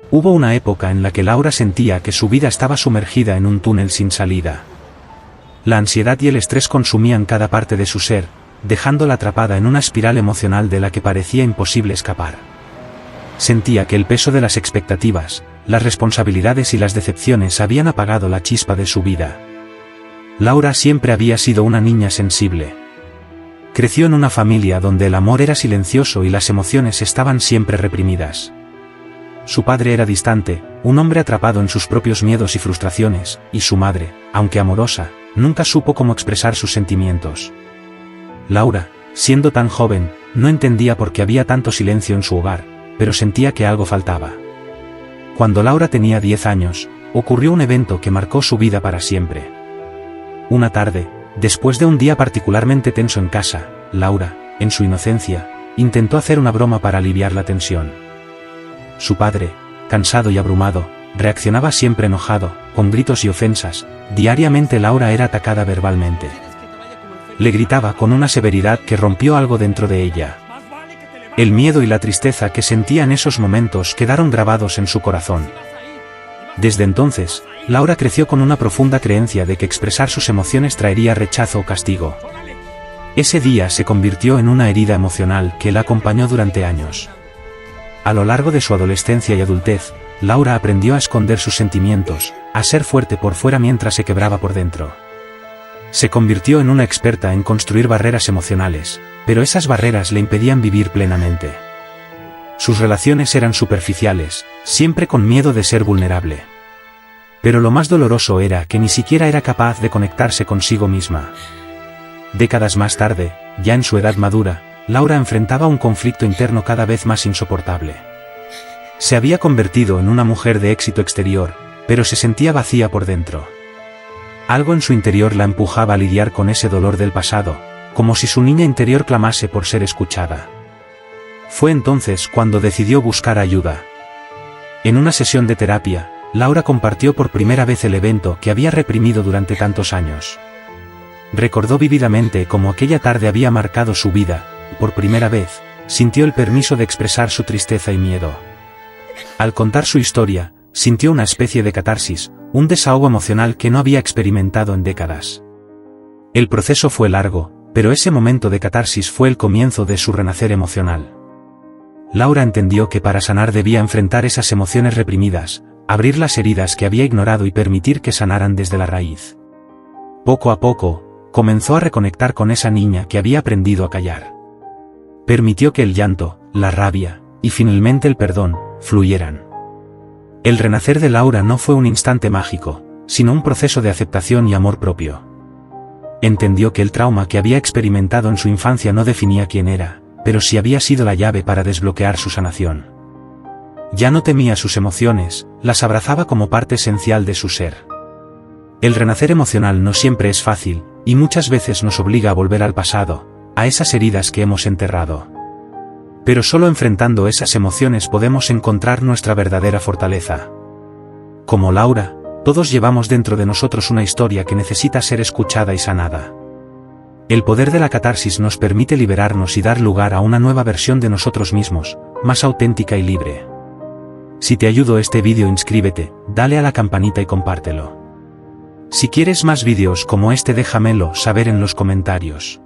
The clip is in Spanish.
Hubo una época en la que Laura sentía que su vida estaba sumergida en un túnel sin salida. La ansiedad y el estrés consumían cada parte de su ser, dejándola atrapada en una espiral emocional de la que parecía imposible escapar. Sentía que el peso de las expectativas, las responsabilidades y las decepciones habían apagado la chispa de su vida. Laura siempre había sido una niña sensible. Creció en una familia donde el amor era silencioso y las emociones estaban siempre reprimidas. Su padre era distante, un hombre atrapado en sus propios miedos y frustraciones, y su madre, aunque amorosa, nunca supo cómo expresar sus sentimientos. Laura, siendo tan joven, no entendía por qué había tanto silencio en su hogar, pero sentía que algo faltaba. Cuando Laura tenía 10 años, ocurrió un evento que marcó su vida para siempre. Una tarde, después de un día particularmente tenso en casa, Laura, en su inocencia, intentó hacer una broma para aliviar la tensión. Su padre, cansado y abrumado, reaccionaba siempre enojado, con gritos y ofensas. Diariamente Laura era atacada verbalmente. Le gritaba con una severidad que rompió algo dentro de ella. El miedo y la tristeza que sentía en esos momentos quedaron grabados en su corazón. Desde entonces, Laura creció con una profunda creencia de que expresar sus emociones traería rechazo o castigo. Ese día se convirtió en una herida emocional que la acompañó durante años. A lo largo de su adolescencia y adultez, Laura aprendió a esconder sus sentimientos, a ser fuerte por fuera mientras se quebraba por dentro. Se convirtió en una experta en construir barreras emocionales, pero esas barreras le impedían vivir plenamente. Sus relaciones eran superficiales, siempre con miedo de ser vulnerable. Pero lo más doloroso era que ni siquiera era capaz de conectarse consigo misma. Décadas más tarde, ya en su edad madura, Laura enfrentaba un conflicto interno cada vez más insoportable. Se había convertido en una mujer de éxito exterior, pero se sentía vacía por dentro. Algo en su interior la empujaba a lidiar con ese dolor del pasado, como si su niña interior clamase por ser escuchada. Fue entonces cuando decidió buscar ayuda. En una sesión de terapia, Laura compartió por primera vez el evento que había reprimido durante tantos años. Recordó vívidamente cómo aquella tarde había marcado su vida. Por primera vez, sintió el permiso de expresar su tristeza y miedo. Al contar su historia, sintió una especie de catarsis, un desahogo emocional que no había experimentado en décadas. El proceso fue largo, pero ese momento de catarsis fue el comienzo de su renacer emocional. Laura entendió que para sanar debía enfrentar esas emociones reprimidas, abrir las heridas que había ignorado y permitir que sanaran desde la raíz. Poco a poco, comenzó a reconectar con esa niña que había aprendido a callar. Permitió que el llanto, la rabia, y finalmente el perdón, fluyeran. El renacer de Laura no fue un instante mágico, sino un proceso de aceptación y amor propio. Entendió que el trauma que había experimentado en su infancia no definía quién era, pero sí había sido la llave para desbloquear su sanación. Ya no temía sus emociones, las abrazaba como parte esencial de su ser. El renacer emocional no siempre es fácil, y muchas veces nos obliga a volver al pasado, a esas heridas que hemos enterrado. Pero solo enfrentando esas emociones podemos encontrar nuestra verdadera fortaleza. Como Laura, todos llevamos dentro de nosotros una historia que necesita ser escuchada y sanada. El poder de la catarsis nos permite liberarnos y dar lugar a una nueva versión de nosotros mismos, más auténtica y libre. Si te ayudó este vídeo, inscríbete, dale a la campanita y compártelo. Si quieres más vídeos como este, déjamelo saber en los comentarios.